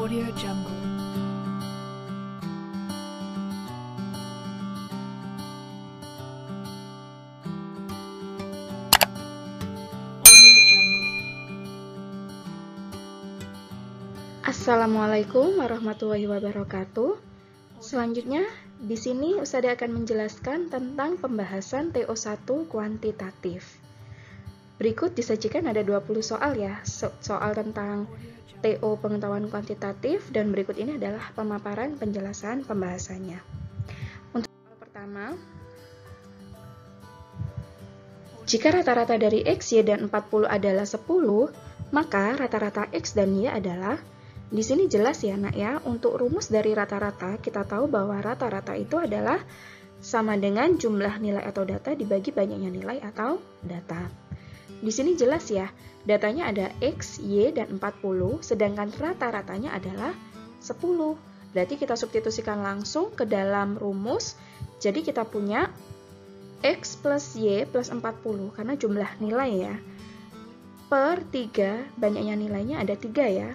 Audio Jungle. Audio Jungle. Assalamualaikum warahmatullahi wabarakatuh. Selanjutnya, di sini Ustadzah akan menjelaskan tentang pembahasan TO1 kuantitatif. Berikut disajikan ada 20 soal ya, soal tentang TO pengetahuan kuantitatif, dan berikut ini adalah pemaparan penjelasan pembahasannya. Untuk soal pertama, jika rata-rata dari X, Y, dan 40 adalah 10, maka rata-rata X dan Y adalah, di sini jelas ya nak ya, untuk rumus dari rata-rata kita tahu bahwa rata-rata itu adalah sama dengan jumlah nilai atau data dibagi banyaknya nilai atau data. Di sini jelas ya, datanya ada X, Y, dan 40, sedangkan rata-ratanya adalah 10. Berarti kita substitusikan langsung ke dalam rumus, jadi kita punya X plus Y plus 40, karena jumlah nilai ya, per 3, banyaknya nilainya ada 3 ya,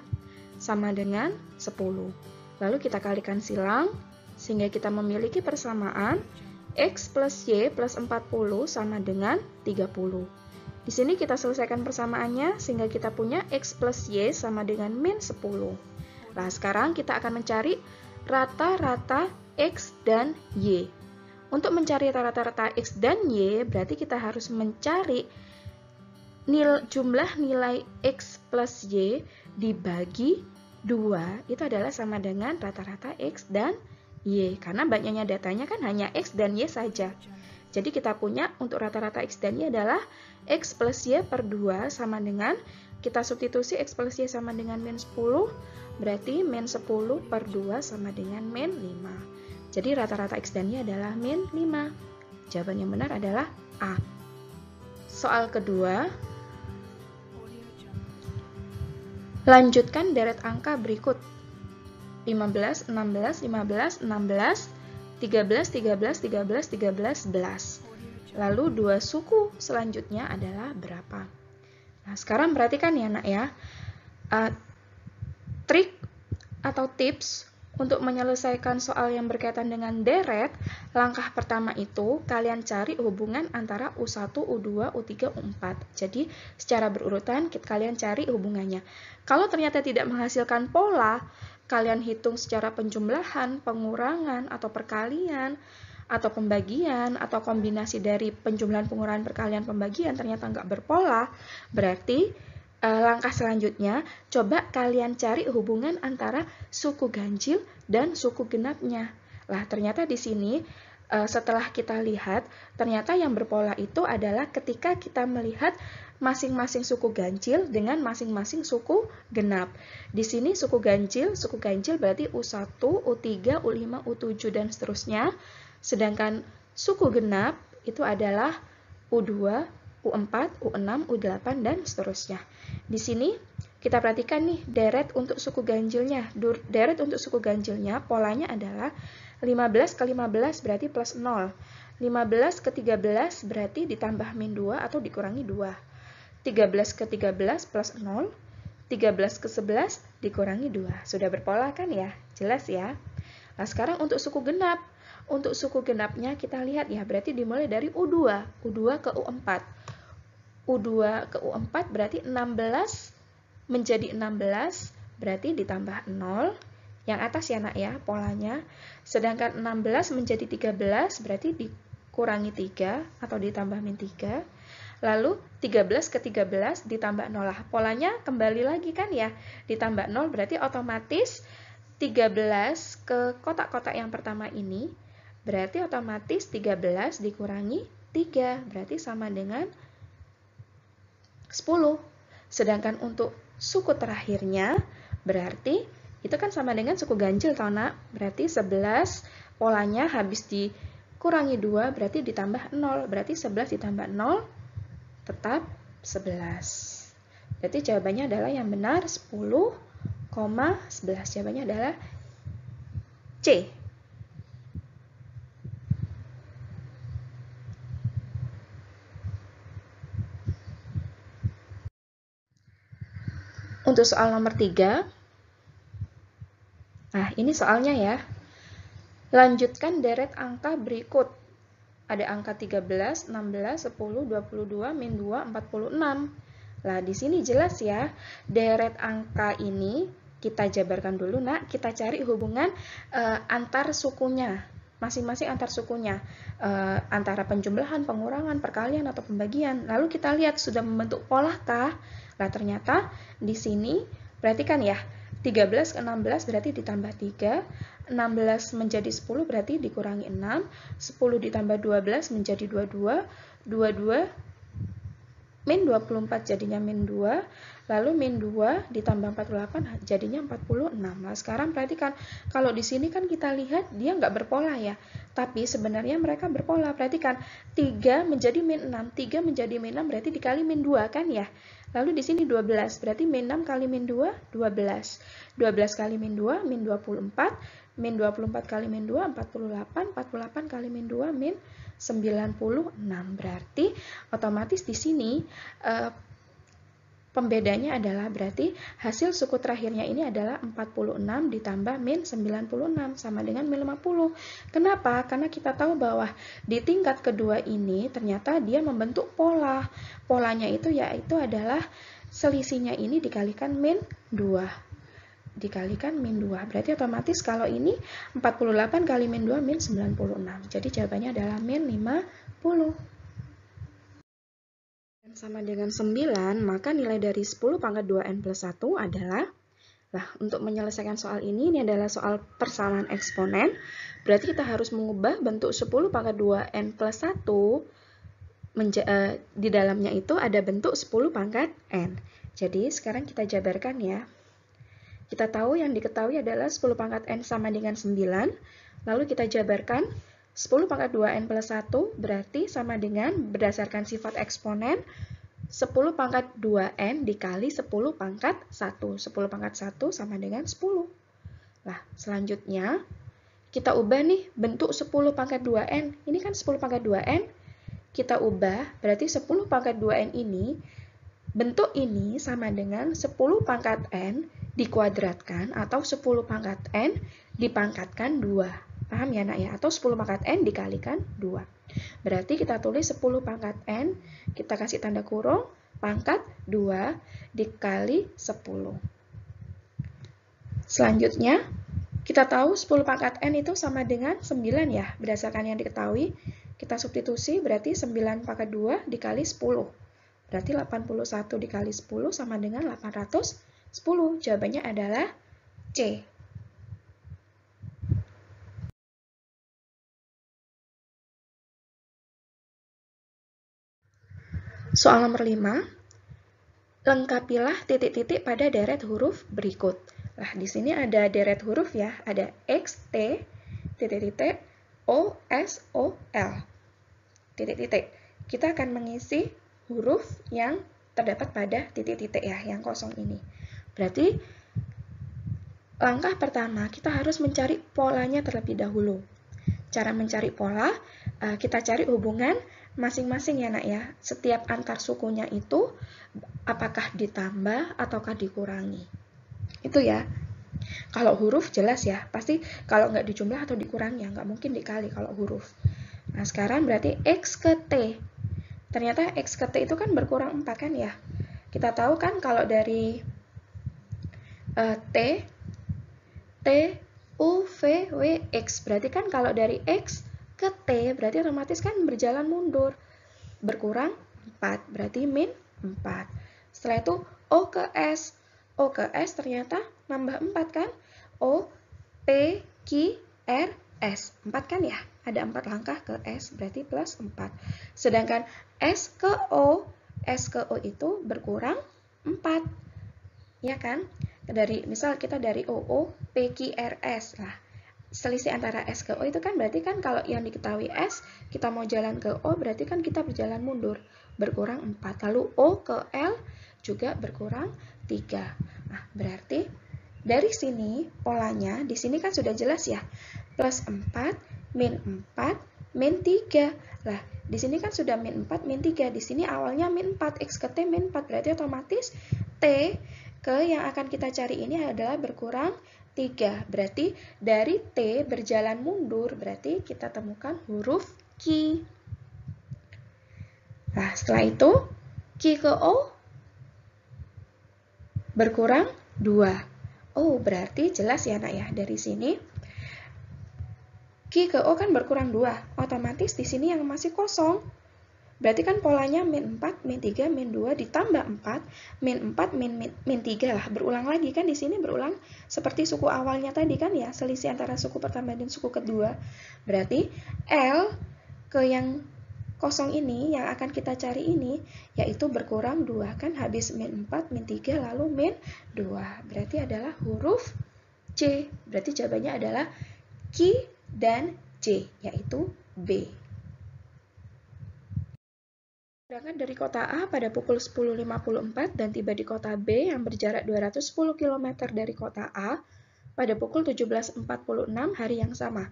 sama dengan 10. Lalu kita kalikan silang, sehingga kita memiliki persamaan X plus Y plus 40 sama dengan 30. Di sini kita selesaikan persamaannya, sehingga kita punya X plus Y sama dengan min 10. Nah, sekarang kita akan mencari rata-rata X dan Y. Untuk mencari rata-rata X dan Y, berarti kita harus mencari jumlah nilai X plus Y dibagi 2, itu adalah sama dengan rata-rata X dan Y. Karena banyaknya datanya kan hanya X dan Y saja. Jadi kita punya untuk rata-rata X dan Y adalah X plus Y per 2 sama dengan, kita substitusi X plus Y sama dengan min 10, berarti min 10 per 2 sama dengan min 5. Jadi rata-rata X dan Y adalah min 5. Jawaban yang benar adalah A. Soal kedua, lanjutkan deret angka berikut. 15, 16, 15, 16, 13, 13, 13, 13, 11. Lalu dua suku selanjutnya adalah berapa? Nah, sekarang perhatikan ya nak ya. Trik atau tips untuk menyelesaikan soal yang berkaitan dengan deret, langkah pertama itu kalian cari hubungan antara U1, U2, U3, U4. Jadi secara berurutan kalian cari hubungannya. Kalau ternyata tidak menghasilkan pola, kalian hitung secara penjumlahan, pengurangan, atau perkalian, atau pembagian, atau kombinasi dari penjumlahan, pengurangan, perkalian, pembagian, ternyata nggak berpola, berarti langkah selanjutnya, coba kalian cari hubungan antara suku ganjil dan suku genapnya. Lah, ternyata di sini setelah kita lihat, ternyata yang berpola itu adalah ketika kita melihat masing-masing suku ganjil dengan masing-masing suku genap. Di sini suku ganjil berarti U1, U3, U5, U7, dan seterusnya. Sedangkan suku genap itu adalah U2, U4, U6, U8, dan seterusnya. Di sini kita perhatikan nih deret untuk suku ganjilnya. Deret untuk suku ganjilnya polanya adalah 15 ke 15 berarti plus 0. 15 ke 13 berarti ditambah min 2 atau dikurangi 2. 13 ke 13 plus 0. 13 ke 11 dikurangi 2. Sudah berpola kan ya? Jelas ya? Nah, sekarang untuk suku genap. Untuk suku genapnya kita lihat ya, berarti dimulai dari U2. U2 ke U4. U2 ke U4 berarti 16 menjadi 16 berarti ditambah 0. Yang atas ya nak ya polanya. Sedangkan 16 menjadi 13 berarti dikurangi 3 atau ditambah min 3. Lalu 13 ke 13 ditambah 0 lah. Polanya kembali lagi kan ya. Ditambah 0 berarti otomatis 13 ke kotak-kotak yang pertama ini. Berarti otomatis 13 dikurangi 3. Berarti sama dengan 10. Sedangkan untuk suku terakhirnya berarti itu kan sama dengan suku ganjil tau nak. Berarti 11 polanya habis dikurangi 2 berarti ditambah 0. Berarti 11 ditambah 0 tetap 11. Berarti jawabannya adalah yang benar 10,11. Jawabannya adalah C. Untuk soal nomor 3, Nah, ini soalnya ya. Lanjutkan deret angka berikut. Ada angka 13, 16, 10, 22, min 2, 46. Nah, di sini jelas ya, deret angka ini kita jabarkan dulu, nak. Kita cari hubungan antar sukunya, masing-masing antar sukunya, antara penjumlahan, pengurangan, perkalian, atau pembagian. Lalu kita lihat sudah membentuk pola kah? Nah, ternyata di sini, perhatikan ya, 13 ke 16 berarti ditambah 3, 16 menjadi 10 berarti dikurangi 6, 10 ditambah 12 menjadi 22, 22 min 24 jadinya min 2, lalu min 2 ditambah 48 jadinya 46. Nah, sekarang perhatikan, kalau di sini kan kita lihat dia nggak berpola ya, tapi sebenarnya mereka berpola. Perhatikan, 3 menjadi min 6, 3 menjadi min 6 berarti dikali min 2 kan ya. Lalu di sini 12, berarti min 6 kali min 2, 12. 12 kali min 2, min 24, min 24 kali min 2, 48, 48 kali min 2, min 96. Berarti otomatis di sini pembedanya adalah berarti hasil suku terakhirnya ini adalah 46 ditambah min 96 sama dengan min 50. Kenapa? Karena kita tahu bahwa di tingkat kedua ini ternyata dia membentuk pola. Polanya itu yaitu adalah selisihnya ini dikalikan min 2. Dikalikan min 2. Berarti otomatis kalau ini 48 kali min 2 min 96. Jadi jawabannya adalah min 50. Dan sama dengan 9, maka nilai dari 10 pangkat 2n plus 1 adalah, nah untuk menyelesaikan soal ini adalah soal persamaan eksponen. Berarti kita harus mengubah bentuk 10 pangkat 2n plus 1 di dalamnya itu ada bentuk 10 pangkat n. Jadi sekarang kita jabarkan ya. Kita tahu yang diketahui adalah 10 pangkat n sama dengan 9. Lalu kita jabarkan 10 pangkat 2n plus 1 berarti sama dengan berdasarkan sifat eksponen 10 pangkat 2n dikali 10 pangkat 1. 10 pangkat 1 sama dengan 10. Nah, selanjutnya kita ubah nih bentuk 10 pangkat 2n. Ini kan 10 pangkat 2n. Kita ubah berarti 10 pangkat 2n ini, bentuk ini sama dengan 10 pangkat n dikuadratkan atau 10 pangkat n dipangkatkan 2. Paham ya nak ya? Atau 10 pangkat n dikalikan 2. Berarti kita tulis 10 pangkat n, kita kasih tanda kurung, pangkat 2 dikali 10. Selanjutnya, kita tahu 10 pangkat n itu sama dengan 9 ya, berdasarkan yang diketahui. Kita substitusi berarti 9 pangkat 2 dikali 10. Berarti 81 dikali 10 sama dengan 810. Jawabannya adalah C. Soal nomor 5. Lengkapilah titik-titik pada deret huruf berikut. Nah, di sini ada deret huruf ya, ada X, T, titik-titik, O, S, O, L. Titik-titik. Kita akan mengisi huruf yang terdapat pada titik-titik ya, yang kosong ini. Berarti langkah pertama kita harus mencari polanya terlebih dahulu. Cara mencari pola, kita cari hubungan masing-masing ya nak ya. Setiap antar sukunya itu apakah ditambah ataukah dikurangi. Itu ya. Kalau huruf jelas ya, pasti kalau nggak dijumlah atau dikurangi ya, nggak mungkin dikali kalau huruf. Nah sekarang berarti X ke T. Ternyata X ke T itu kan berkurang 4 kan ya. Kita tahu kan kalau dari T, U, V, W, X. Berarti kan kalau dari X ke T, berarti otomatis kan berjalan mundur. Berkurang 4, berarti min 4. Setelah itu O ke S. O ke S ternyata nambah 4 kan. O, P, Q, R, S. 4 kan ya? Ada 4 langkah ke S, berarti plus 4. Sedangkan S ke O itu berkurang 4. Ya kan? Misal kita dari OO, P, Q, R, S. Nah, selisih antara S ke O itu kan berarti kan kalau yang diketahui S, kita mau jalan ke O, berarti kan kita berjalan mundur. Berkurang 4. Lalu O ke L juga berkurang 3. Nah, berarti dari sini polanya, di sini kan sudah jelas ya. Plus 4, min 4, min 3. Lah, di sini kan sudah min 4, min 3. Di sini awalnya min 4, X ke T min 4. Berarti otomatis T ke yang akan kita cari ini adalah berkurang 3. Berarti dari T berjalan mundur, berarti kita temukan huruf Q. Nah, setelah itu, Q ke O berkurang 2. Oh, berarti jelas ya, Nak ya, dari sini. Q ke O kan berkurang 2, otomatis di sini yang masih kosong. Berarti kan polanya min 4, min 3, min 2 ditambah 4, min 4, min 3 lah. Berulang lagi kan di sini berulang seperti suku awalnya tadi kan ya, selisih antara suku pertama dan suku kedua. Berarti L ke yang kosong ini yang akan kita cari ini yaitu berkurang 2 kan, habis min 4, min 3 lalu min 2. Berarti adalah huruf C. Berarti jawabannya adalah Q dan J yaitu B. Berangkat dari kota A pada pukul 10.54 dan tiba di kota B yang berjarak 210 km dari kota A pada pukul 17.46 hari yang sama.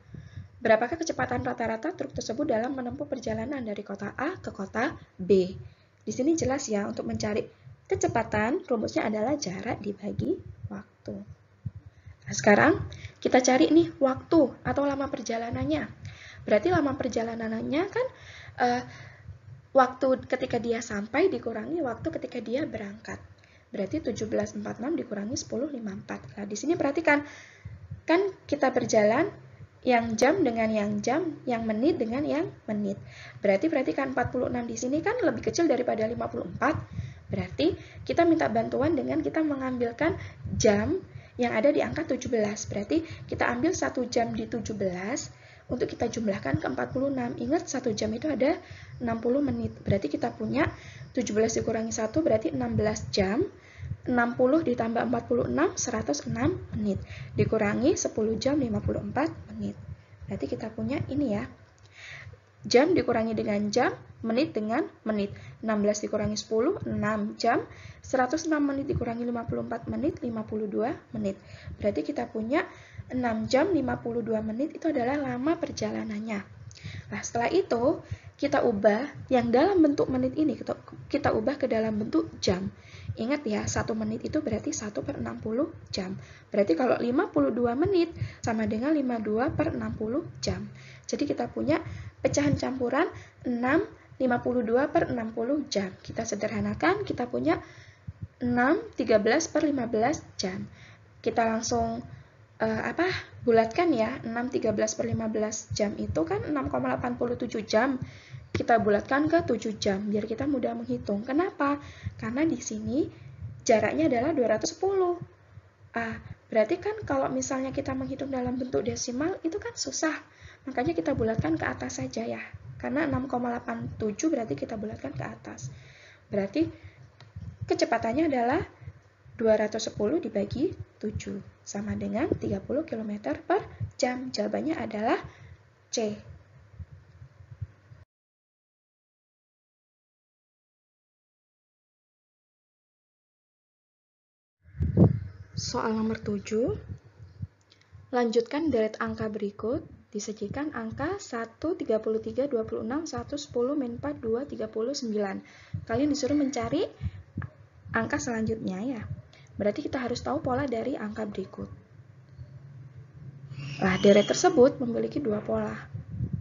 Berapakah kecepatan rata-rata truk tersebut dalam menempuh perjalanan dari kota A ke kota B? Di sini jelas ya, untuk mencari kecepatan, rumusnya adalah jarak dibagi waktu. Nah, sekarang kita cari nih waktu atau lama perjalanannya. Berarti lama perjalanannya kan waktu ketika dia sampai dikurangi waktu ketika dia berangkat. Berarti 17.46 dikurangi 10.54. Nah, di sini perhatikan, kan kita berjalan yang jam dengan yang jam, yang menit dengan yang menit. Berarti perhatikan 46 di sini kan lebih kecil daripada 54. Berarti kita minta bantuan dengan kita mengambilkan jam yang ada di angka 17. Berarti kita ambil 1 jam di 17 untuk kita jumlahkan ke 46. Ingat 1 jam itu ada 60 menit. Berarti kita punya 17 dikurangi 1 berarti 16 jam. 60 ditambah 46, 106 menit. Dikurangi 10 jam 54 menit. Berarti kita punya ini ya. Jam dikurangi dengan jam, menit dengan menit. 16 dikurangi 10, 6 jam. 106 menit dikurangi 54 menit, 52 menit. Berarti kita punya 6 jam 52 menit itu adalah lama perjalanannya. Nah, setelah itu kita ubah yang dalam bentuk menit ini, kita ubah ke dalam bentuk jam. Ingat ya, 1 menit itu berarti 1 per 60 jam. Berarti kalau 52 menit sama dengan 52 per 60 jam. Jadi kita punya pecahan campuran 6, 52 per 60 jam. Kita sederhanakan, kita punya 6, 13 per 15 jam. Kita langsung bulatkan ya, 6, 13 per 15 jam itu kan 6,87 jam. Kita bulatkan ke 7 jam, biar kita mudah menghitung. Kenapa? Karena di sini jaraknya adalah 210. Berarti kan kalau misalnya kita menghitung dalam bentuk desimal, itu kan susah. Makanya kita bulatkan ke atas saja ya. Karena 6,87 berarti kita bulatkan ke atas. Berarti kecepatannya adalah 210 dibagi 7 sama dengan 30 km per jam. Jawabannya adalah C. Soal nomor 7. Lanjutkan deret angka berikut. Disajikan angka 1, 33, 26, 1, 10, min 4, 2, 39. Kalian disuruh mencari angka selanjutnya ya. Berarti kita harus tahu pola dari angka berikut. Nah, deret tersebut memiliki 2 pola.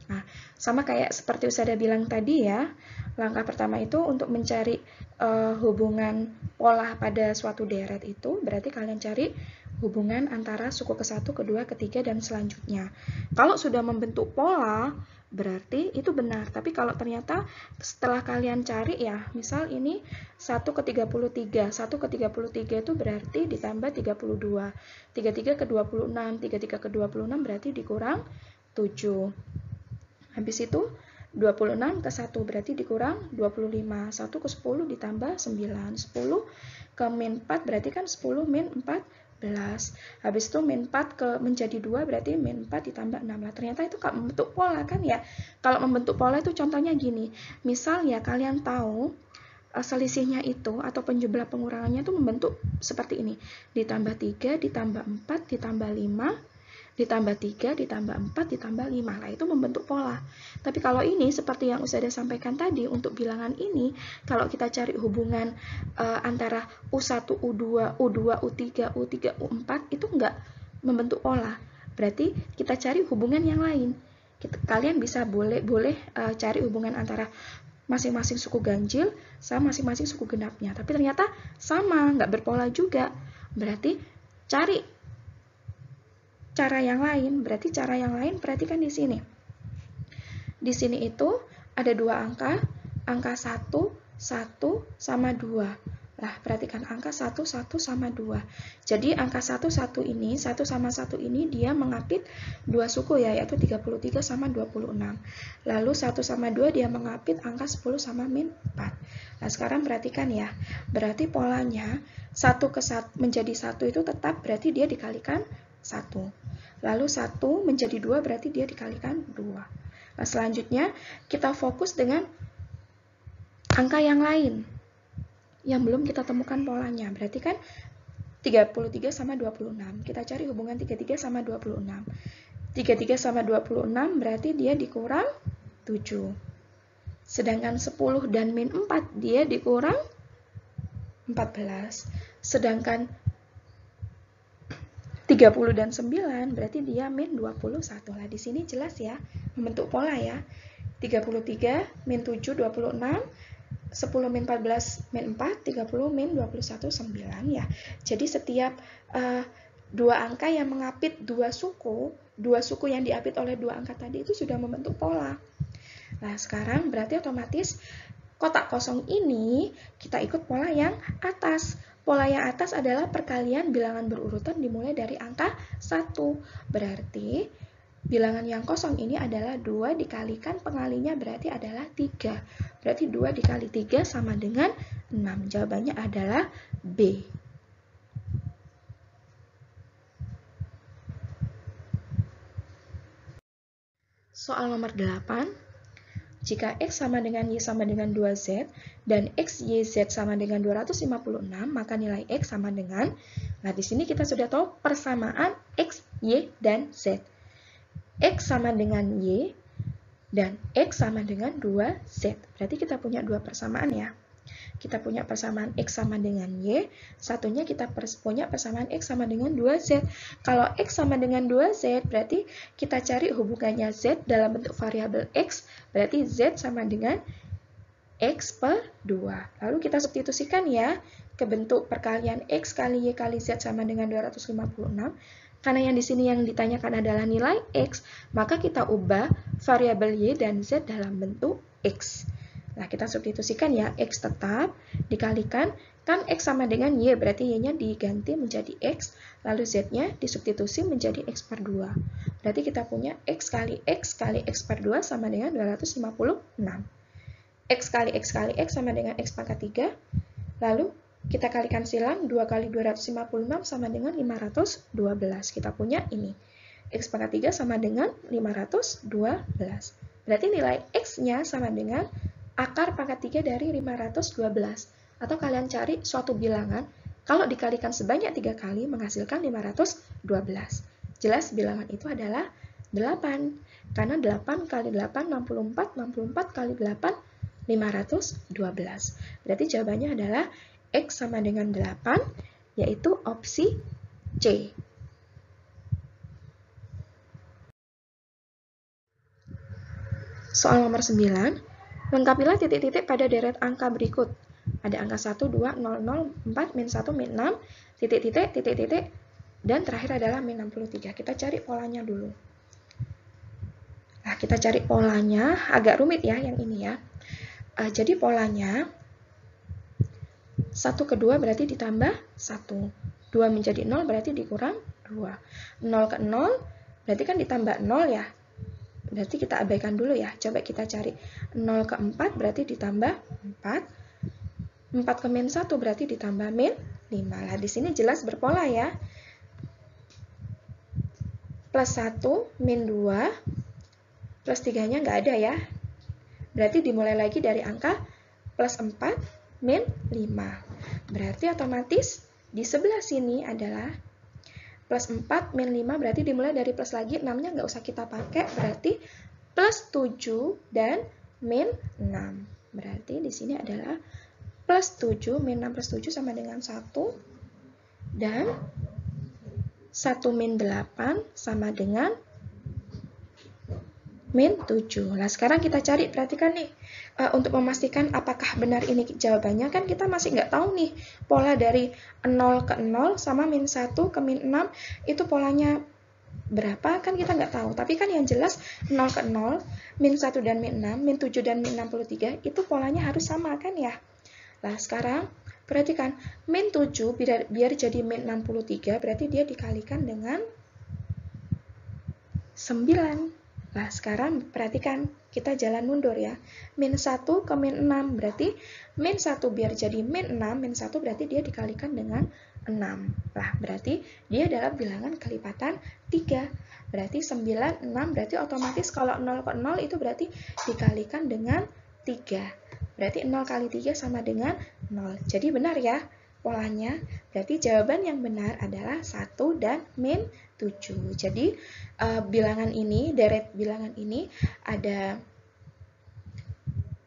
Nah, sama kayak seperti Ustazah bilang tadi ya. Langkah pertama itu untuk mencari hubungan pola pada suatu deret itu, berarti kalian cari hubungan antara suku ke-1, ke-2, ke-3, dan selanjutnya. Kalau sudah membentuk pola, berarti itu benar. Tapi kalau ternyata setelah kalian cari ya, misal ini 1 ke 33, 1 ke 33 itu berarti ditambah 32, 33 ke 26, 33 ke 26 berarti dikurang 7. Habis itu 26 ke 1 berarti dikurang 25, 1 ke 10 ditambah 9, 10 ke min 4 berarti kan 10 min 14. Habis itu min 4 ke menjadi 2 berarti min 4 ditambah 6. Lah, ternyata itu kan membentuk pola kan ya. Kalau membentuk pola itu contohnya gini. Misal ya kalian tahu selisihnya itu atau penjumlah pengurangannya itu membentuk seperti ini. Ditambah 3, ditambah 4, ditambah 5, ditambah 3, ditambah 4, ditambah 5. Nah, itu membentuk pola. Tapi kalau ini, seperti yang Ustazah sampaikan tadi, untuk bilangan ini, kalau kita cari hubungan antara U1, U2, U2, U3, U3, U4, itu enggak membentuk pola. Berarti kita cari hubungan yang lain. Kalian bisa boleh cari hubungan antara masing-masing suku ganjil sama masing-masing suku genapnya. Tapi ternyata sama, nggak berpola juga. Berarti cari cara yang lain. Berarti cara yang lain perhatikan di sini. Di sini itu ada dua angka 1, 1 sama 2. Nah, perhatikan angka 1, 1 sama 2. Jadi angka 1, 1 ini, 1 sama 1 ini dia mengapit dua suku ya, yaitu 33 sama 26. Lalu 1 sama 2 dia mengapit angka 10 sama min 4. Nah, sekarang perhatikan ya. Berarti polanya 1 ke 1 menjadi 1 itu tetap berarti dia dikalikan 1. Lalu 1 menjadi 2 berarti dia dikalikan 2. Nah, selanjutnya kita fokus dengan angka yang lain yang belum kita temukan polanya. Berarti kan 33 sama 26. Kita cari hubungan 33 sama 26. 33 sama 26 berarti dia dikurang 7. Sedangkan 10 dan min 4 dia dikurang 14. Sedangkan 30 dan 9 berarti dia min 21. Lah di sini jelas ya, membentuk pola ya. 33 min 7 26. 10 min 14 min 4, 30 min 21, 9 ya. Jadi setiap dua angka yang mengapit dua suku yang diapit oleh dua angka tadi itu sudah membentuk pola. Nah, sekarang berarti otomatis kotak kosong ini kita ikut pola yang atas. Pola yang atas adalah perkalian bilangan berurutan dimulai dari angka 1. Berarti bilangan yang kosong ini adalah 2 dikalikan pengalinya berarti adalah 3. Berarti 2 dikali 3 sama dengan 6. Jawabannya adalah B. Soal nomor 8. Jika X sama dengan Y sama dengan 2Z dan X, Y, Z sama dengan 256, maka nilai X sama dengan, nah di sini kita sudah tahu persamaan X, Y, dan Z. X sama dengan Y dan X sama dengan 2Z. Berarti kita punya dua persamaan ya. Kita punya persamaan X sama dengan Y, satunya kita punya persamaan X sama dengan 2Z. Kalau X sama dengan 2Z, berarti kita cari hubungannya Z dalam bentuk variabel X, berarti Z sama dengan X per 2. Lalu kita substitusikan ya ke bentuk perkalian X kali Y kali Z sama dengan 256. Karena yang di sini yang ditanyakan adalah nilai X, maka kita ubah variabel Y dan Z dalam bentuk X. Nah, kita substitusikan ya, X tetap dikalikan, kan X sama dengan Y, berarti Y-nya diganti menjadi X, lalu Z-nya disubstitusi menjadi X per 2. Berarti kita punya X kali X kali X per 2 sama dengan 256. X kali X kali X sama dengan X pangkat 3, lalu kita kalikan silang, 2 kali 256 sama dengan 512. Kita punya ini. X pangkat 3 sama dengan 512. Berarti nilai X-nya sama dengan akar pangkat 3 dari 512. Atau kalian cari suatu bilangan, kalau dikalikan sebanyak 3 kali menghasilkan 512. Jelas bilangan itu adalah 8. Karena 8 kali 8, 64. 64 kali 8, 512. Berarti jawabannya adalah X sama dengan 8, yaitu opsi C. Soal nomor 9. Lengkapilah titik-titik pada deret angka berikut. Ada angka 1, 2, 0, 0, 4, min 1, min 6, titik-titik, titik-titik, dan terakhir adalah min 63. Kita cari polanya dulu. Nah, kita cari polanya, agak rumit ya yang ini ya. Jadi polanya 1 ke 2 berarti ditambah 1. 2 menjadi 0 berarti dikurang 2. 0 ke 0 berarti kan ditambah 0 ya. Berarti kita abaikan dulu ya. Coba kita cari 0 ke 4 berarti ditambah 4. 4 ke min 1 berarti ditambah min 5. Lah di sini jelas berpola ya. Plus 1 min 2 plus 3-nya nggak ada ya. Berarti dimulai lagi dari angka plus 4 min 5. Berarti otomatis di sebelah sini adalah plus 4 min 5 berarti dimulai dari plus lagi, 6-nya nggak usah kita pakai, berarti plus 7 dan min 6. Berarti di sini adalah plus 7, min 6 plus 7 sama dengan 1, dan 1 min 8 sama dengan min 7. Nah, sekarang kita cari, perhatikan nih, untuk memastikan apakah benar ini jawabannya, kan kita masih nggak tahu nih, pola dari 0 ke 0 sama min 1 ke min 6, itu polanya berapa, kan kita nggak tahu. Tapi kan yang jelas 0 ke 0, min 1 dan min 6, min 7 dan min 63, itu polanya harus sama, kan ya? Nah, sekarang perhatikan, min 7 biar jadi min 63, berarti dia dikalikan dengan 9. Nah, sekarang perhatikan, kita jalan mundur ya. Min 1 ke min 6, berarti min 1 biar jadi min 6, min 1 berarti dia dikalikan dengan 6. Nah, berarti dia adalah bilangan kelipatan 3. Berarti 9, 6, berarti otomatis kalau 0 ke 0 itu berarti dikalikan dengan 3. Berarti 0 kali 3 sama dengan 0. Jadi benar ya polanya. Berarti jawaban yang benar adalah 1 dan min 7. Jadi bilangan ini, deret bilangan ini ada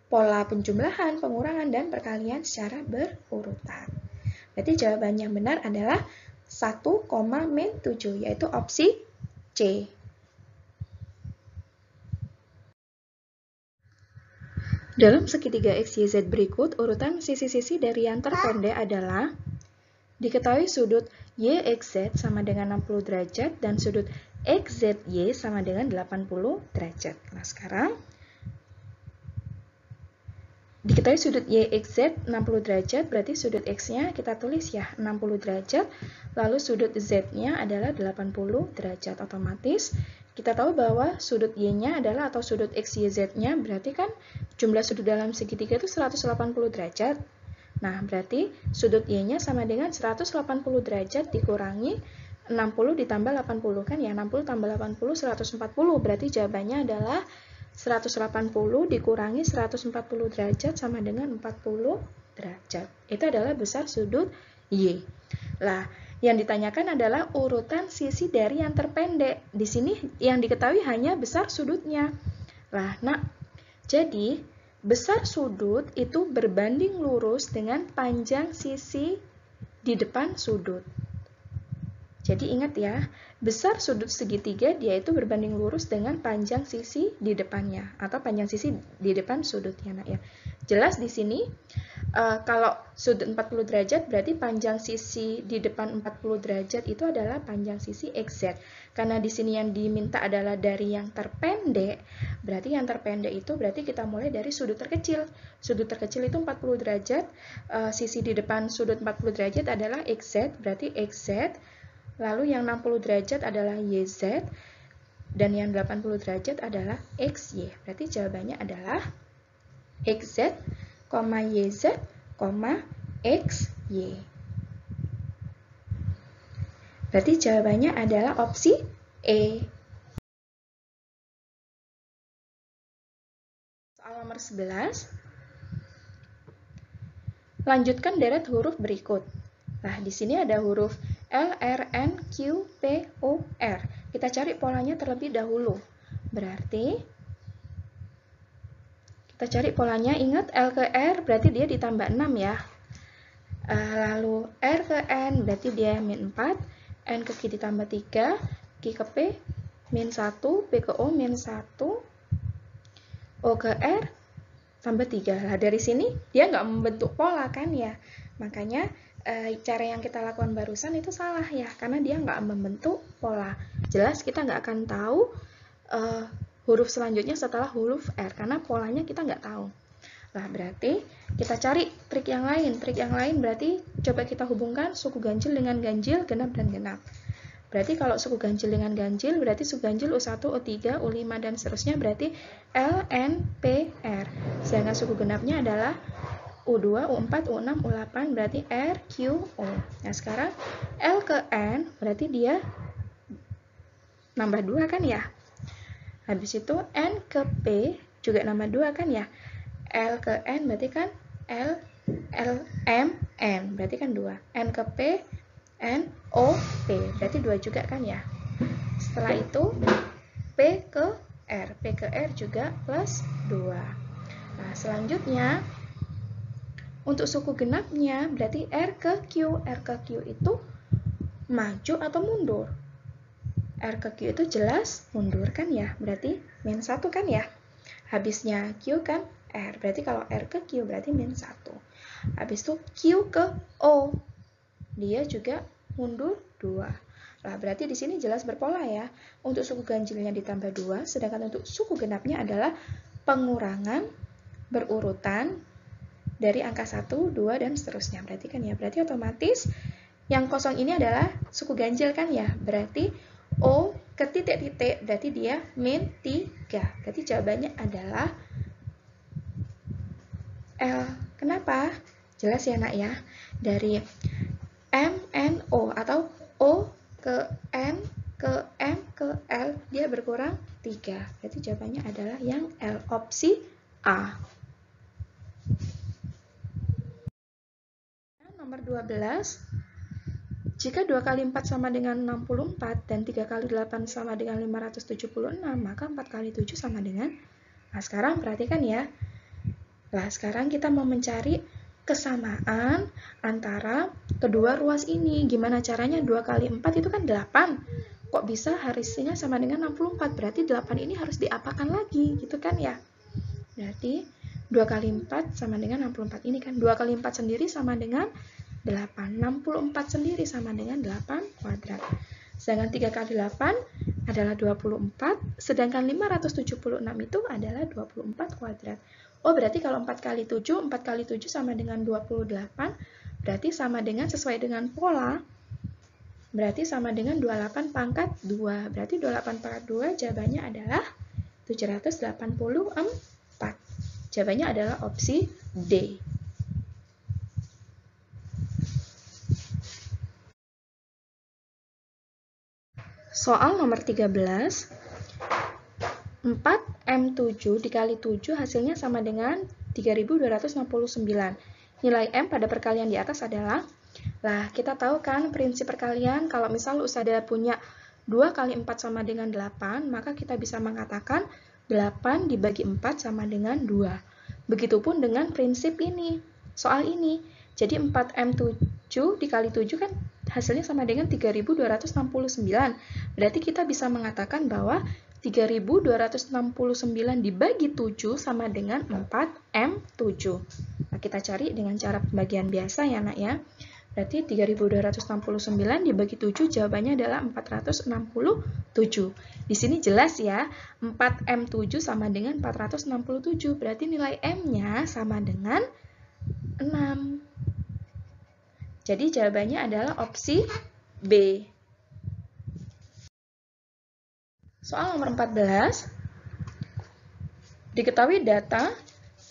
pola penjumlahan, pengurangan, dan perkalian secara berurutan. Berarti jawaban yang benar adalah 1, min 7, yaitu opsi C. Dalam segitiga XYZ berikut, urutan sisi-sisi dari yang terpendek adalah diketahui sudut YXZ sama dengan 60 derajat dan sudut XZY sama dengan 80 derajat. Nah, sekarang diketahui sudut YXZ 60 derajat, berarti sudut X-nya kita tulis ya 60 derajat, lalu sudut Z-nya adalah 80 derajat. Otomatis kita tahu bahwa sudut Y-nya adalah atau sudut XYZ-nya berarti kan jumlah sudut dalam segitiga itu 180 derajat. Nah, berarti sudut Y-nya sama dengan 180 derajat dikurangi 60 ditambah 80 kan ya, 60 tambah 80 140. Berarti jawabannya adalah 180 dikurangi 140 derajat sama dengan 40 derajat. Itu adalah besar sudut Y. Lah, yang ditanyakan adalah urutan sisi dari yang terpendek. Di sini yang diketahui hanya besar sudutnya. Lah, nah, jadi besar sudut itu berbanding lurus dengan panjang sisi di depan sudut. Jadi ingat ya, besar sudut segitiga dia itu berbanding lurus dengan panjang sisi di depannya atau panjang sisi di depan sudutnya. Nah, ya. Jelas di sini kalau sudut 40 derajat berarti panjang sisi di depan 40 derajat itu adalah panjang sisi XZ. Karena di sini yang diminta adalah dari yang terpendek, berarti yang terpendek itu berarti kita mulai dari sudut terkecil. Sudut terkecil itu 40 derajat, sisi di depan sudut 40 derajat adalah XZ, berarti XZ. Lalu yang 60 derajat adalah YZ, dan yang 80 derajat adalah XY. Berarti jawabannya adalah XZ, YZ, XY. Berarti jawabannya adalah opsi E. Soal nomor 11. Lanjutkan deret huruf berikut. Nah, di sini ada huruf L, R, N, Q, P, O, R. Kita cari polanya terlebih dahulu. Berarti kita cari polanya, ingat L ke R berarti dia ditambah 6 ya. Lalu R ke N berarti dia min 4, N ke Q ditambah 3, Q ke P min 1, P ke O min 1, O ke R tambah 3. Nah, dari sini dia nggak membentuk pola kan ya. Makanya cara yang kita lakukan barusan itu salah ya, karena dia nggak membentuk pola. Jelas kita nggak akan tahu huruf selanjutnya setelah huruf R, karena polanya kita nggak tahu. Nah, berarti kita cari trik yang lain. Trik yang lain berarti coba kita hubungkan suku ganjil dengan ganjil, genap dan genap. Berarti kalau suku ganjil dengan ganjil, berarti suku ganjil U1, U3, U5, dan seterusnya berarti L, N, P, R. Sedangkan suku genapnya adalah U2, U4, U6, U8, berarti R, Q, O. Nah, sekarang L ke N, berarti dia nambah 2 kan ya? Habis itu N ke P, juga nambah 2 kan ya? L ke N, berarti kan L, M, N, berarti kan 2. N ke P, N, O, P, berarti 2 juga kan ya? Setelah itu P ke R, P ke R juga plus 2. Nah, selanjutnya untuk suku genapnya berarti R ke Q. R ke Q itu maju atau mundur? R ke Q itu jelas mundur kan ya, berarti min 1 kan ya. Habisnya Q kan R, berarti kalau R ke Q berarti min 1. Habis itu Q ke O, dia juga mundur 2. Nah, berarti di sini jelas berpola ya. Untuk suku ganjilnya ditambah 2, sedangkan untuk suku genapnya adalah pengurangan berurutan dari angka 1, 2, dan seterusnya. Berarti kan ya, berarti otomatis yang kosong ini adalah suku ganjil kan ya. Berarti O ke titik-titik, berarti dia min 3. Berarti jawabannya adalah L. Kenapa? Jelas ya nak ya. Dari M, N, O atau O ke N, ke M, ke L, dia berkurang 3. Berarti jawabannya adalah yang L, opsi A. Nomor 12, jika 2 kali 4 sama dengan 64 dan 3 kali 8 sama dengan 576, maka 4 kali 7 sama dengan... Nah, sekarang perhatikan ya. Nah, sekarang kita mau mencari kesamaan antara kedua ruas ini. Gimana caranya? 2 kali 4 itu kan 8. Kok bisa hasilnya sama dengan 64? Berarti 8 ini harus diapakan lagi, gitu kan ya? Berarti 2 kali 4 sama dengan 64 ini kan. 2 kali 4 sendiri sama dengan 8. 64 sendiri sama dengan 8 kuadrat. Sedangkan 3 kali 8 adalah 24, sedangkan 576 itu adalah 24 kuadrat. Oh, berarti kalau 4 kali 7 sama dengan 28, berarti sama dengan, sesuai dengan pola, berarti sama dengan 28 pangkat 2. Berarti 28 pangkat 2 jawabannya adalah 784. Jawabannya adalah opsi D. Soal nomor 13, 4M7 dikali 7 hasilnya sama dengan 3269. Nilai M pada perkalian di atas adalah, lah kita tahu kan prinsip perkalian, kalau misal Ustazah punya 2 kali 4 sama dengan 8, maka kita bisa mengatakan 8 dibagi 4 sama dengan 2. Begitupun dengan prinsip ini, soal ini. Jadi 4M7 dikali 7 kan hasilnya sama dengan 3269. Berarti kita bisa mengatakan bahwa 3269 dibagi 7 sama dengan 4M7. Nah, kita cari dengan cara pembagian biasa ya nak ya. Berarti 3269 dibagi 7 jawabannya adalah 467. Di sini jelas ya, 4M7 sama dengan 467. Berarti nilai M-nya sama dengan 6. Jadi jawabannya adalah opsi B. Soal nomor 14. Diketahui data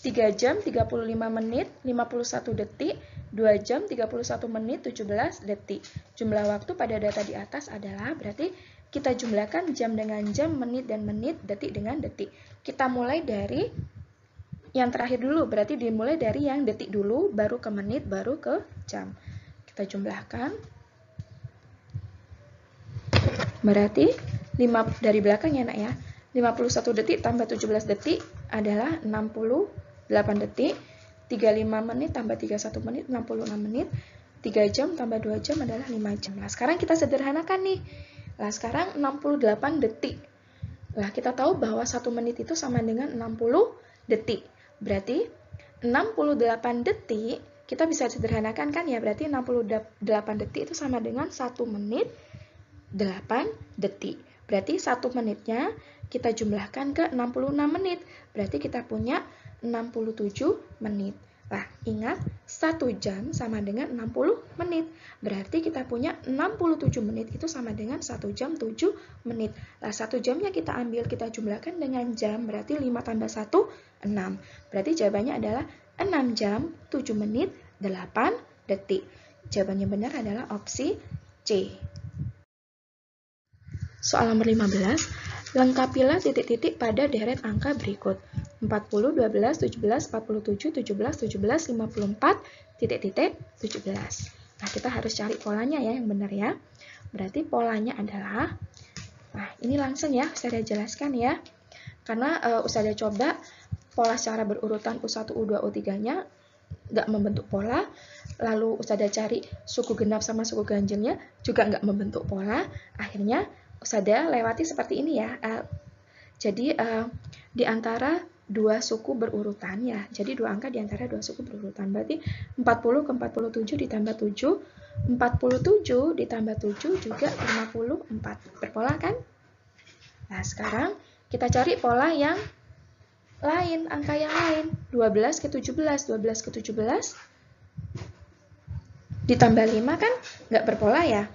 3 jam 35 menit 51 detik, 2 jam 31 menit 17 detik. Jumlah waktu pada data di atas adalah, berarti kita jumlahkan jam dengan jam, menit dan menit, detik dengan detik. Kita mulai dari yang terakhir dulu, berarti dimulai dari yang detik dulu, baru ke menit, baru ke jam. Kita jumlahkan. Berarti dari belakang ya nak ya. 51 detik tambah 17 detik adalah 68 detik. 35 menit tambah 31 menit, 66 menit. 3 jam tambah 2 jam adalah 5 jam. Nah, sekarang kita sederhanakan nih. Nah, sekarang 68 detik. Nah, kita tahu bahwa 1 menit itu sama dengan 60 detik. Berarti 68 detik kita bisa sederhanakan kan ya, berarti 68 detik itu sama dengan 1 menit 8 detik. Berarti 1 menitnya kita jumlahkan ke 66 menit. Berarti kita punya 67 menit. Nah, ingat 1 jam sama dengan 60 menit. Berarti kita punya 67 menit itu sama dengan 1 jam 7 menit. Nah, 1 jamnya kita ambil, kita jumlahkan dengan jam. Berarti 5 tambah 1, 6. Berarti jawabannya adalah 6 jam 7 menit 8 detik. Jawabannya benar adalah opsi C. Soal nomor 15, lengkapilah titik-titik pada deret angka berikut. 40, 12, 17, 47, 17, 17, 54, titik-titik 17. Nah, kita harus cari polanya ya, yang benar ya. Berarti polanya adalah, nah ini langsung ya, saya jelaskan ya. Karena Ustazah coba pola secara berurutan U1, U2, U3-nya nggak membentuk pola. lalu Ustazah cari suku genap sama suku ganjilnya juga nggak membentuk pola. Akhirnya Ustazah lewati seperti ini ya. Jadi di antara dua suku berurutan ya. Jadi dua angka di antara dua suku berurutan. Berarti 40 ke 47 ditambah 7. 47 ditambah 7 juga 54. Berpola kan? Nah, sekarang kita cari pola yang lain, angka yang lain. 12 ke 17. 12 ke 17 ditambah 5 kan nggak berpola ya.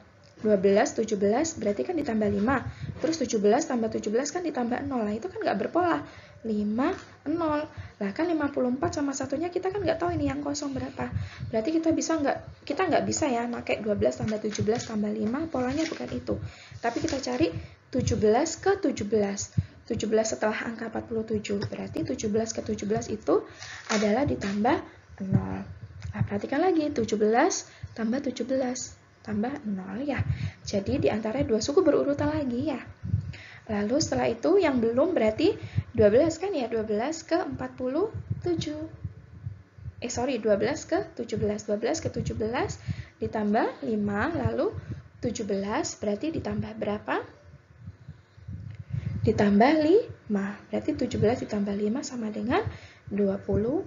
12, 17 berarti kan ditambah 5. Terus 17 tambah 17 kan ditambah 0. Nah, itu kan nggak berpola. 5, 0. Lah kan 54 sama satunya kita kan nggak tahu ini yang kosong berapa. Berarti kita nggak bisa ya pakai 12 tambah 17 tambah 5, polanya bukan itu. Tapi kita cari 17 ke 17. 17 setelah angka 47. Berarti 17 ke 17 itu adalah ditambah 0. Nah, perhatikan lagi, 17 tambah 17 tambah 0 ya. Jadi di antara dua suku berurutan lagi ya. Lalu setelah itu yang belum berarti 12 kan ya, 12 ke 47. 12 ke 17. 12 ke 17 ditambah 5, lalu 17 berarti ditambah berapa? Ditambah 5. Berarti 17 ditambah 5 sama dengan 22.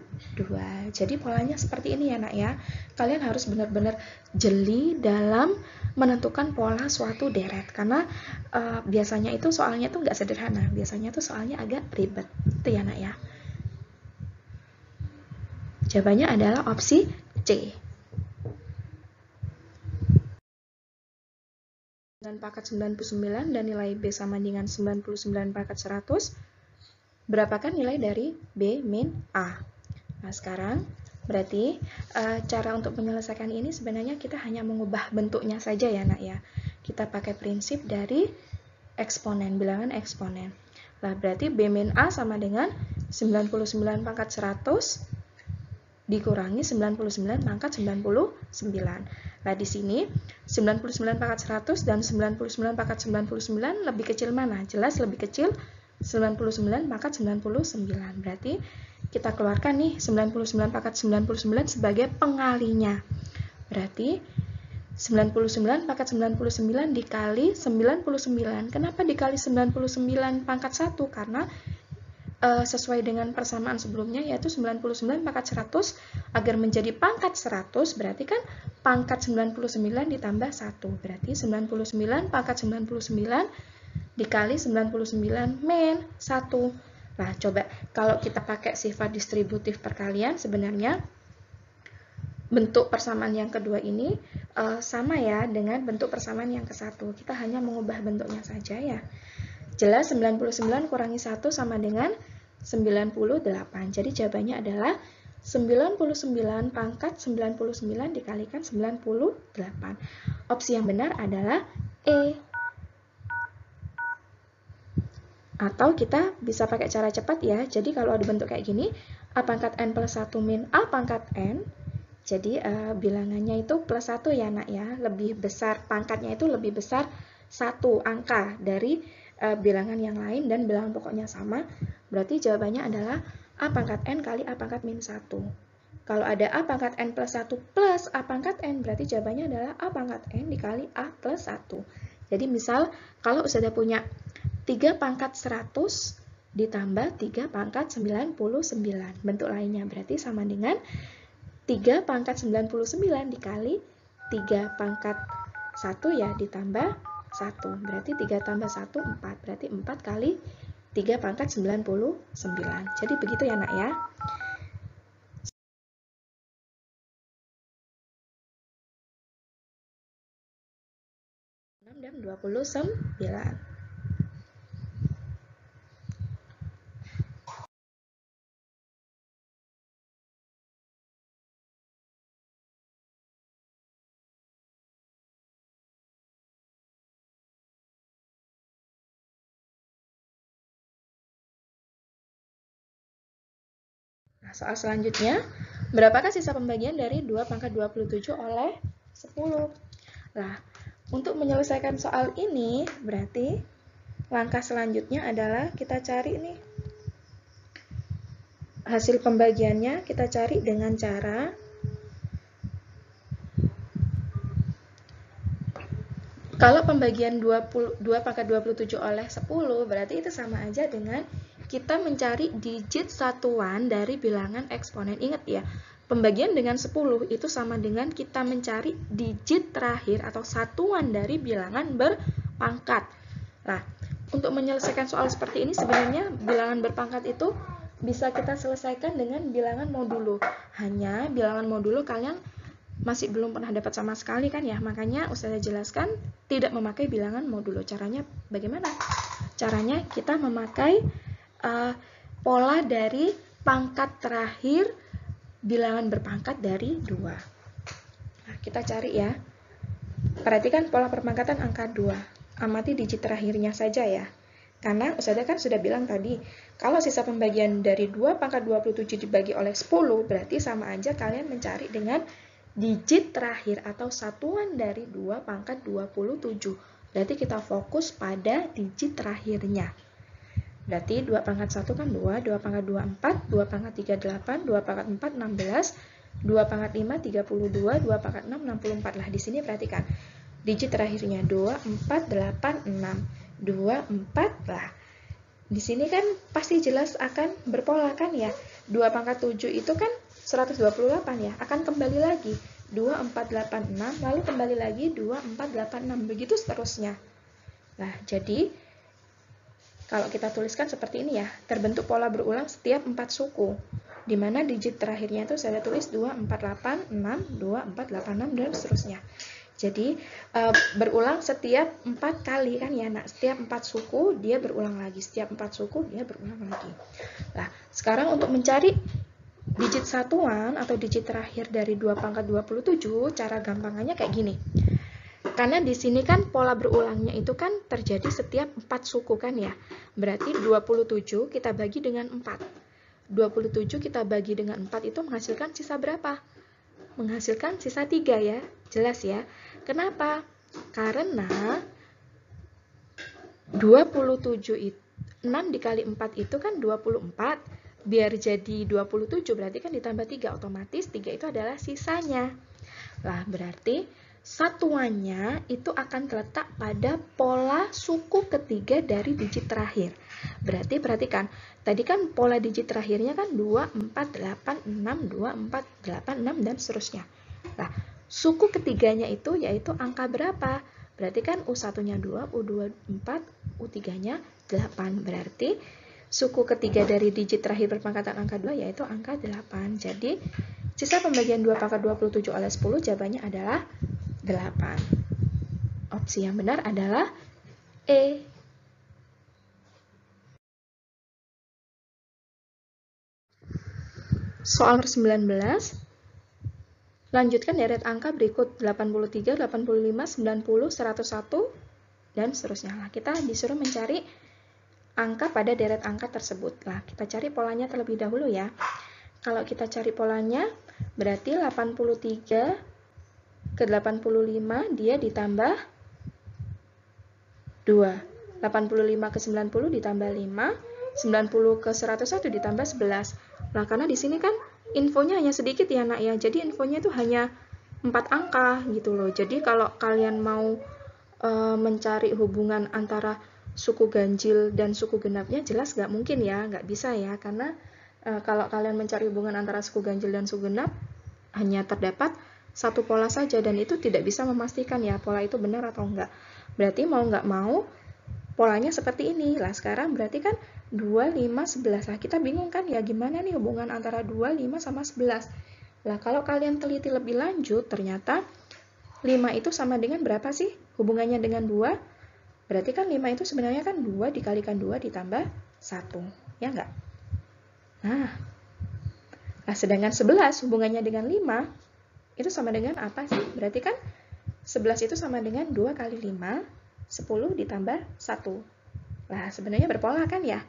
Jadi polanya seperti ini ya nak ya. Kalian harus benar-benar jeli dalam menentukan pola suatu deret. Karena biasanya itu soalnya tuh nggak sederhana. Biasanya tuh soalnya agak ribet. Itu ya nak ya. Jawabannya adalah opsi C. 9/99 dan nilai B sama dengan 99/100. Berapakah nilai dari B min A? Nah, sekarang berarti cara untuk menyelesaikan ini sebenarnya kita hanya mengubah bentuknya saja ya nak ya. Kita pakai prinsip dari eksponen, bilangan eksponen. Nah, berarti B min A sama dengan 99/100 dikurangi 99/99. Nah, di sini 99/100 dan 99/99 lebih kecil mana? Jelas lebih kecil 99/99. Berarti kita keluarkan nih 99/99 sebagai pengalinya. Berarti 99/99 dikali 99. Kenapa dikali 99/1? Karena sesuai dengan persamaan sebelumnya yaitu 99/100 agar menjadi pangkat 100 berarti kan pangkat 99 ditambah 1 berarti 99/99 dikali 99 min 1. Nah, coba kalau kita pakai sifat distributif perkalian sebenarnya bentuk persamaan yang kedua ini sama ya dengan bentuk persamaan yang ke-1. Kita hanya mengubah bentuknya saja ya. Jelas 99 kurangi 1 sama dengan 98. Jadi jawabannya adalah 99 pangkat 99 dikalikan 98. Opsi yang benar adalah E. Atau kita bisa pakai cara cepat ya. Jadi kalau ada bentuk kayak gini, A pangkat N plus 1 min A pangkat N. Jadi bilangannya itu plus 1 ya nak ya. Lebih besar, pangkatnya itu lebih besar 1 angka dari bilangan yang lain dan bilangan pokoknya sama. Berarti jawabannya adalah A pangkat N kali A pangkat min 1. Kalau ada A pangkat N plus 1 plus A pangkat N, berarti jawabannya adalah A pangkat N dikali A plus 1. Jadi misal, kalau sudah punya 3 pangkat 100 ditambah 3 pangkat 99. Bentuk lainnya berarti sama dengan 3 pangkat 99 dikali 3 pangkat 1 ya ditambah 1. Berarti 3 tambah 1, 4. Berarti 4 kali 3 pangkat 99. Jadi begitu ya nak ya. Dan 29. Nah, soal selanjutnya, berapakah sisa pembagian dari 2 pangkat 27 oleh 10? Nah, untuk menyelesaikan soal ini, berarti langkah selanjutnya adalah kita cari nih hasil pembagiannya, kita cari dengan cara Kalau pembagian 2 pangkat 27 oleh 10, berarti itu sama aja dengan kita mencari digit satuan dari bilangan eksponen. Ingat ya, pembagian dengan 10 itu sama dengan kita mencari digit terakhir atau satuan dari bilangan berpangkat. Nah, untuk menyelesaikan soal seperti ini sebenarnya bilangan berpangkat itu bisa kita selesaikan dengan bilangan modulo. Hanya bilangan modulo kalian masih belum pernah dapat sama sekali kan ya, makanya Ustazah jelaskan tidak memakai bilangan modulo. Caranya bagaimana? Caranya kita memakai pola dari pangkat terakhir bilangan berpangkat dari 2. Nah, kita cari ya. Perhatikan pola perpangkatan angka 2. Amati digit terakhirnya saja ya. Karena Ustazah kan sudah bilang tadi, kalau sisa pembagian dari 2 pangkat 27 dibagi oleh 10, berarti sama aja kalian mencari dengan digit terakhir atau satuan dari 2 pangkat 27. Berarti kita fokus pada digit terakhirnya. Berarti 2 pangkat 1 kan 2, 2 pangkat 2 4, 2 pangkat 3 8, 2 pangkat 4 16, 2 pangkat 5 32, 2 pangkat 6 64. Lah di sini perhatikan. Digit terakhirnya 2 4 8 6, 2 4 lah. Di sini kan pasti jelas akan berpola kan ya. 2 pangkat 7 itu kan 128 ya, akan kembali lagi 2 4 8 6, lalu kembali lagi 2 4 8 6, begitu seterusnya. Nah, jadi kalau kita tuliskan seperti ini ya, terbentuk pola berulang setiap 4 suku, di mana digit terakhirnya itu saya tulis 2 4 8 6, 2 4 8 6 dan seterusnya. Jadi berulang setiap 4 kali kan ya. Nah, setiap 4 suku dia berulang lagi, setiap 4 suku dia berulang lagi. Nah, sekarang untuk mencari digit satuan atau digit terakhir dari 2 pangkat 27, cara gampangannya kayak gini. Karena di sini kan pola berulangnya itu kan terjadi setiap 4 suku kan ya. Berarti 27 kita bagi dengan 4. 27 kita bagi dengan 4 itu menghasilkan sisa berapa? Menghasilkan sisa 3 ya. Jelas ya. Kenapa? Karena 27 itu 6 dikali 4 itu kan 24. Biar jadi 27 berarti kan ditambah 3, otomatis 3 itu adalah sisanya. Lah berarti satuannya itu akan terletak pada pola suku ketiga dari digit terakhir. Berarti perhatikan, tadi kan pola digit terakhirnya kan 2, 4, 8, 6, 2, 4, 8, 6, dan seterusnya. Nah, suku ketiganya itu yaitu angka berapa? Berarti kan U1-nya 2, U2 4, U3-nya 8. Berarti suku ketiga dari digit terakhir berpangkatan angka 2 yaitu angka 8. Jadi, sisa pembagian 2 pangkat 27 oleh 10 jawabannya adalah 8. Opsi yang benar adalah E. Soal nomor 19. Lanjutkan deret angka berikut 83, 85, 90, 101, dan seterusnya. Nah, kita disuruh mencari angka pada deret angka tersebut. Nah, kita cari polanya terlebih dahulu ya. Kalau kita cari polanya, berarti 83 ke 85 dia ditambah 2. 85 ke 90 ditambah 5. 90 ke 101 ditambah 11. Nah, karena di sini kan infonya hanya sedikit ya nak ya. Jadi infonya itu hanya 4 angka gitu loh. Jadi kalau kalian mau mencari hubungan antara suku ganjil dan suku genapnya jelas nggak mungkin ya, nggak bisa ya. Karena kalau kalian mencari hubungan antara suku ganjil dan suku genap hanya terdapat satu pola saja dan itu tidak bisa memastikan ya pola itu benar atau enggak. Berarti mau nggak mau polanya seperti ini. Lah sekarang berarti kan 2, 5, 11. Lah kita bingung kan ya gimana nih hubungan antara 2, 5 sama 11. Lah kalau kalian teliti lebih lanjut ternyata 5 itu sama dengan berapa sih hubungannya dengan 2? Berarti kan 5 itu sebenarnya kan 2 dikalikan 2 ditambah 1. Ya enggak? Nah sedangkan 11 hubungannya dengan 5 itu sama dengan apa sih? Berarti kan 11 itu sama dengan 2 kali 5, 10 ditambah 1. Lah, sebenarnya berpola kan ya?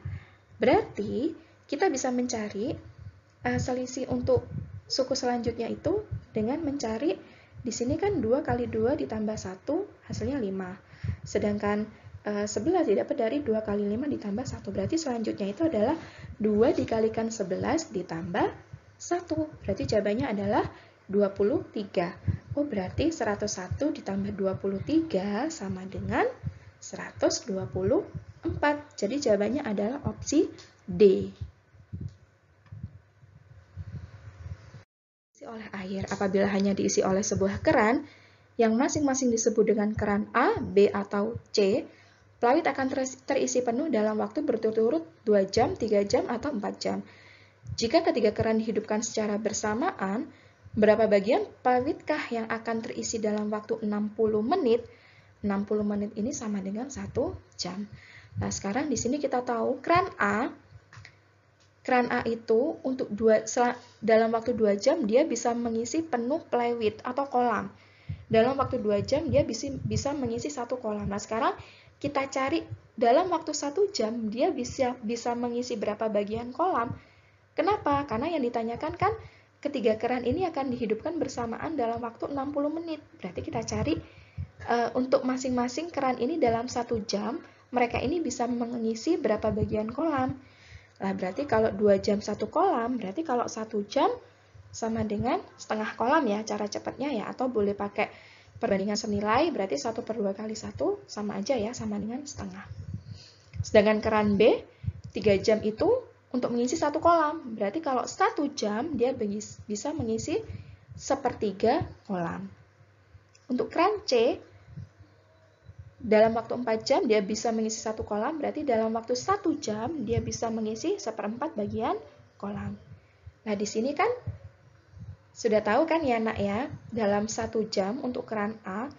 Berarti kita bisa mencari selisih untuk suku selanjutnya itu dengan mencari, di sini kan 2 kali 2 ditambah 1, hasilnya 5. Sedangkan 11 didapat dari 2 kali 5 ditambah 1. Berarti selanjutnya itu adalah 2 dikalikan 11 ditambah 1. Berarti jawabannya adalah 23. Oh, berarti 101 ditambah 23 sama dengan 124. Jadi jawabannya adalah opsi D. Diisi oleh air. Apabila hanya diisi oleh sebuah keran, yang masing-masing disebut dengan keran A, B, atau C, peluit akan terisi penuh dalam waktu berturut-turut 2 jam, 3 jam, atau 4 jam. Jika ketiga keran dihidupkan secara bersamaan, berapa bagian peluitkah yang akan terisi dalam waktu 60 menit? 60 menit ini sama dengan 1 jam. Nah, sekarang di sini kita tahu keran A itu untuk dalam waktu 2 jam dia bisa mengisi penuh peluit atau kolam. Dalam waktu 2 jam dia bisa mengisi 1 kolam. Nah, sekarang kita cari dalam waktu 1 jam dia bisa mengisi berapa bagian kolam. Kenapa? Karena yang ditanyakan kan ketiga keran ini akan dihidupkan bersamaan dalam waktu 60 menit. Berarti kita cari untuk masing-masing keran ini dalam 1 jam, mereka ini bisa mengisi berapa bagian kolam. Nah, berarti kalau 2 jam 1 kolam, berarti kalau 1 jam sama dengan setengah kolam ya, cara cepatnya ya. Atau boleh pakai perbandingan senilai, berarti 1/2 kali 1 sama aja ya, sama dengan setengah. Sedangkan keran B, 3 jam itu untuk mengisi 1 kolam. Berarti kalau 1 jam dia bisa mengisi 1/3 kolam. Untuk keran C, dalam waktu 4 jam dia bisa mengisi 1 kolam, berarti dalam waktu 1 jam dia bisa mengisi 1/4 bagian kolam. Nah, di sini kan sudah tahu kan ya nak ya, dalam 1 jam untuk keran A,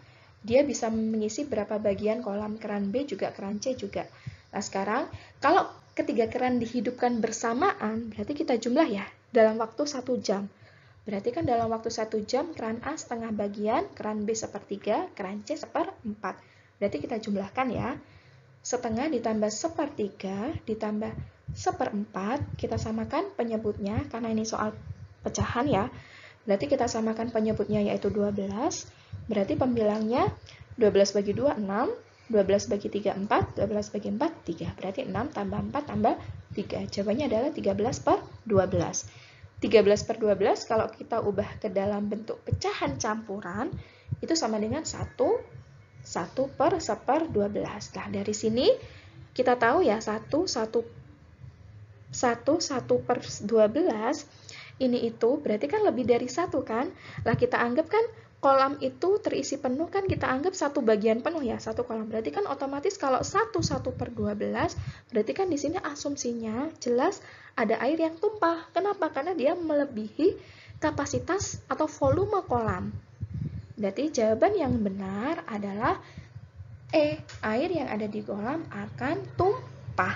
dia bisa mengisi berapa bagian kolam, keran B juga, keran C juga. Nah, sekarang kalau ketiga keran dihidupkan bersamaan, berarti kita jumlah ya, dalam waktu 1 jam. Berarti kan dalam waktu 1 jam, keran A setengah bagian, keran B 1/3, keran C 1/4. Berarti kita jumlahkan ya, setengah ditambah 1/3 ditambah 1/4, kita samakan penyebutnya, karena ini soal pecahan ya. Berarti kita samakan penyebutnya yaitu 12, berarti pembilangnya 12 bagi 2, 6, 12 bagi 3, 4, 12 bagi 4, 3. Berarti 6 tambah 4 tambah 3. Jawabannya adalah 13/12. 13/12 kalau kita ubah ke dalam bentuk pecahan campuran, itu sama dengan 1/12. Nah, dari sini kita tahu ya 1/12 ini itu berarti kan lebih dari 1 kan? Lah, kita anggap kan kolam itu terisi penuh kan, kita anggap 1 bagian penuh ya, 1 kolam. Berarti kan otomatis kalau 1/12 berarti kan di sini asumsinya jelas ada air yang tumpah. Kenapa? Karena dia melebihi kapasitas atau volume kolam. Berarti jawaban yang benar adalah E, air yang ada di kolam akan tumpah.